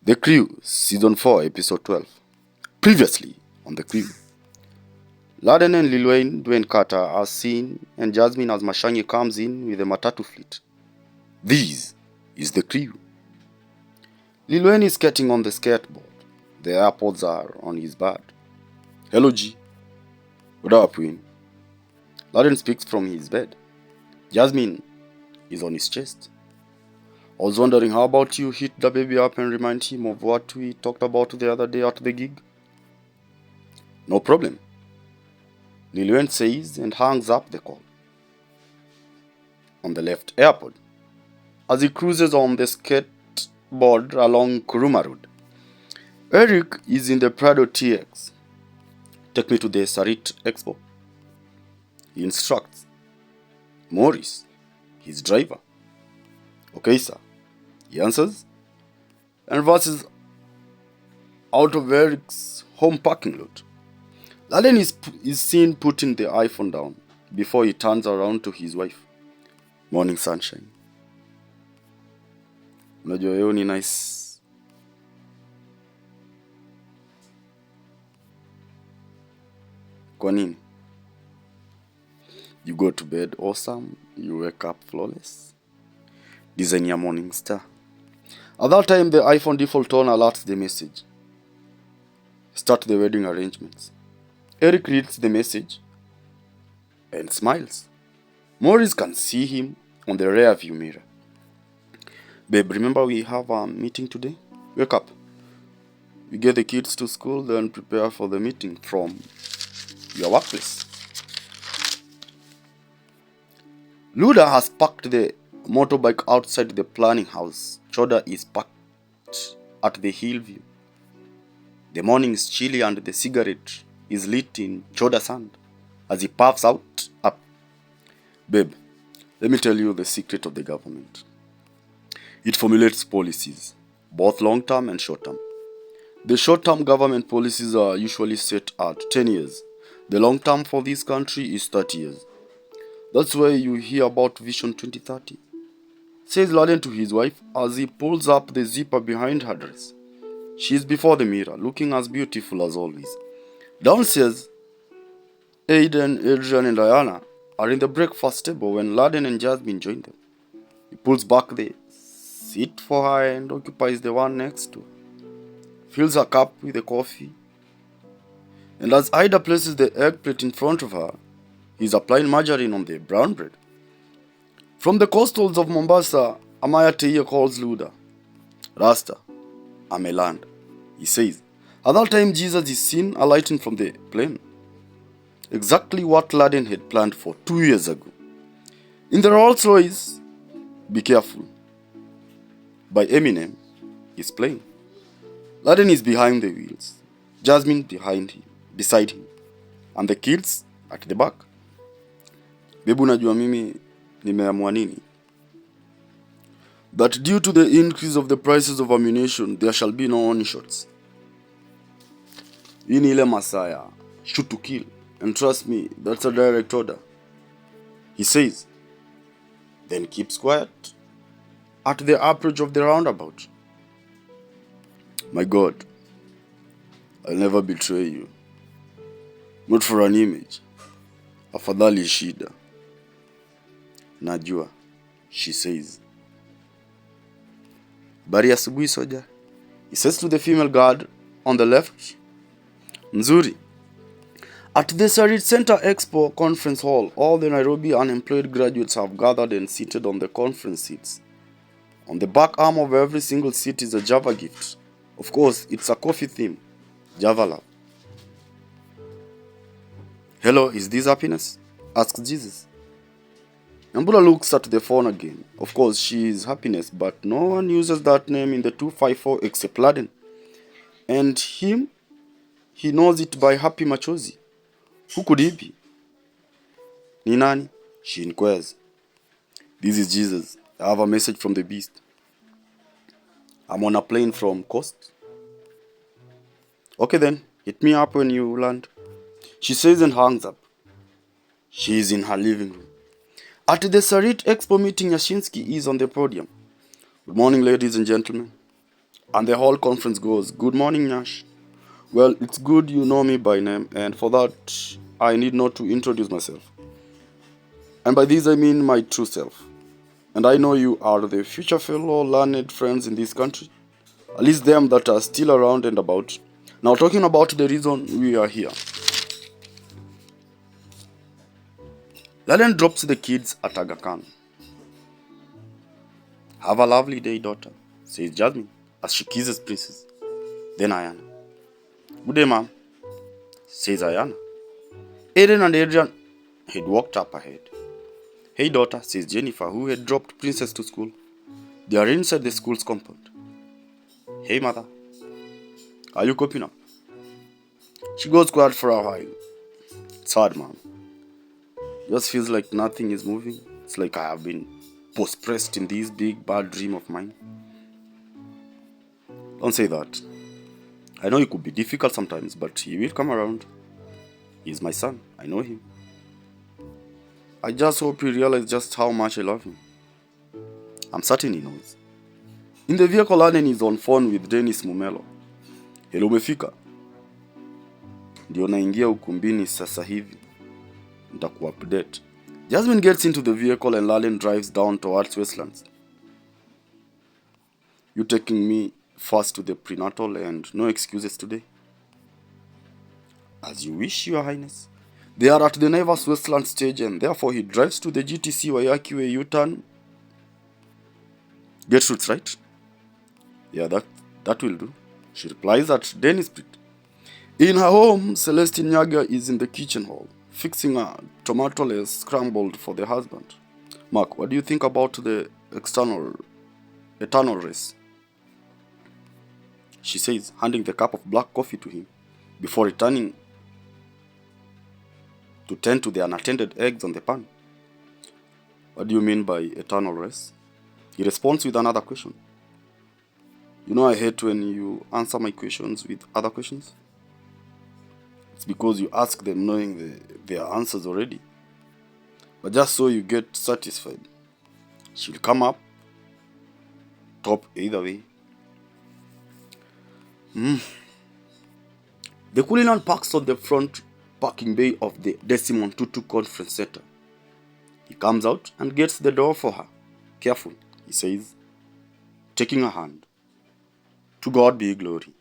The Crew, Season 4, Episode 12. Previously on The Crew. Laden and Lil Wayne, Dwayne Carter, are seen, and Jasmine as Mashangi comes in with the matatu fleet. This is The Crew. Lil Wayne is skating on the skateboard. The AirPods are on his bed. Hello G. What up, Wayne? Laden speaks from his bed. Jasmine is on his chest. I was wondering, how about you hit the baby up and remind him of what we talked about the other day at the gig? No problem, Lil Wayne says and hangs up the call. On the left AirPod, as he cruises on the skateboard along Kuruma Road, Eric is in the Prado TX. Take me to the 𝓂𝓃𝓉 Expo. He instructs. Morris, his driver. Okay, sir, he answers, and rushes out of Eric's home parking lot. Laden is seen putting the iPhone down before he turns around to his wife. Morning sunshine. Unajua hiyo ni nice. Kwa nini? You go to bed awesome, you wake up flawless. Design your morning star. At that time, the iPhone default tone alerts the message. Start the wedding arrangements. Eric reads the message and smiles. Morris can see him on the rear view mirror. Babe, remember we have a meeting today? Wake up. We get the kids to school, then prepare for the meeting from your workplace. Luda has parked the motorbike outside the planning house. Choda is parked at the Hillview. The morning is chilly and the cigarette is lit in Choda's hand as he puffs out up. Babe, let me tell you the secret of the government. It formulates policies, both long-term and short-term. The short-term government policies are usually set at 10 years. The long-term for this country is 30 years. That's why you hear about Vision 2030, says Laden to his wife as he pulls up the zipper behind her dress. She is before the mirror, looking as beautiful as always. Downstairs, Aiden, Adrian, and Diana are in the breakfast table when Laden and Jasmine join them. He pulls back the seat for her and occupies the one next to her. Fills her cup with the coffee. And as Ida places the egg plate in front of her, he's applying margarine on the brown bread. From the coastals of Mombasa, Amaya Teiye calls Luda. Rasta, I'm a land, he says. At that time, Jesus is seen alighting from the plane. Exactly what Laden had planned for 2 years ago. In the Rolls Royce, Be Careful, by Eminem, is playing. Laden is behind the wheels, Jasmine beside him, and the kids at the back. Bebu, najua mimi nimeamua nini? That due to the increase of the prices of ammunition, there shall be no on-shots. Hii ni ile masaa ya shoot to kill, and trust me, that's a direct order, he says, then keeps quiet at the approach of the roundabout. My God, I'll never betray you. Not for an image. Afadhali shida. Najua, she says. Bari asubuhi soja, he says to the female guard on the left. Nzuri. At the 𝓂𝓃𝓉 Center Expo Conference Hall, all the Nairobi unemployed graduates have gathered and seated on the conference seats. On the back arm of every single seat is a Java gift. Of course, it's a coffee theme. Java love. Hello, is this happiness? Asks Jesus. Mbula looks at the phone again. Of course, she is happiness, but no one uses that name in the 254 except Laden. And him, he knows it by Happy Machozi. Who could he be? Ni nani? She inquires. This is Jesus. I have a message from the beast. I'm on a plane from Coast. Okay then, hit me up when you land, she says and hangs up. She is in her living room. At the 𝓂𝓃 Expo meeting, Yashinsky is on the podium. Good morning, ladies and gentlemen. And the whole conference goes, "Good morning, Nash. Well, it's good you know me by name, and for that, I need not to introduce myself. And by this I mean my true self. And I know you are the future fellow learned friends in this country, at least them that are still around and about. Now talking about the reason we are here." Laden drops the kids at Aga Khan. "Have a lovely day, daughter," says Jasmine as she kisses Princess. Then Ayana. "Good day, ma'am," says Ayana. Aiden and Adrian had walked up ahead. "Hey, daughter," says Jennifer, who had dropped Princess to school. They are inside the school's compound. "Hey, mother. Are you coping up?" She goes quiet for a while. "It's hard, mom. Just feels like nothing is moving. It's like I have been post-pressed in this big bad dream of mine." "Don't say that. I know it could be difficult sometimes, but he will come around. He's my son. I know him. I just hope he realizes just how much I love him. I'm certain he knows." In the vehicle, Laden is on phone with Dennis Mumelo. "Hello, umefika? Ndio naingia ukumbini sasa hivi. Nitakuupdate." Jasmine gets into the vehicle and Laden drives down towards Westlands. "You taking me first to the prenatal and no excuses today?" "As you wish, Your Highness." They are at the Naivas Westland stage and therefore he drives to the GTC Wayaki Way U-turn. "Gertrude's right?" "Yeah, that will do," she replies at Dennis Street. In her home, Celestine Nyaga is in the kitchen hall, fixing a tomato-less scrambled for the husband. "Mark, what do you think about the eternal race?" she says, handing the cup of black coffee to him, before returning to tend to the unattended eggs on the pan. "What do you mean by eternal race?" He responds with another question. "You know I hate when you answer my questions with other questions. It's because you ask them knowing their answers already. But just so you get satisfied. She'll come up top either way." The Cullinan parks on the front parking bay of the Desmond Tutu Conference Center. He comes out and gets the door for her. "Careful," he says, taking her hand. "To God be glory."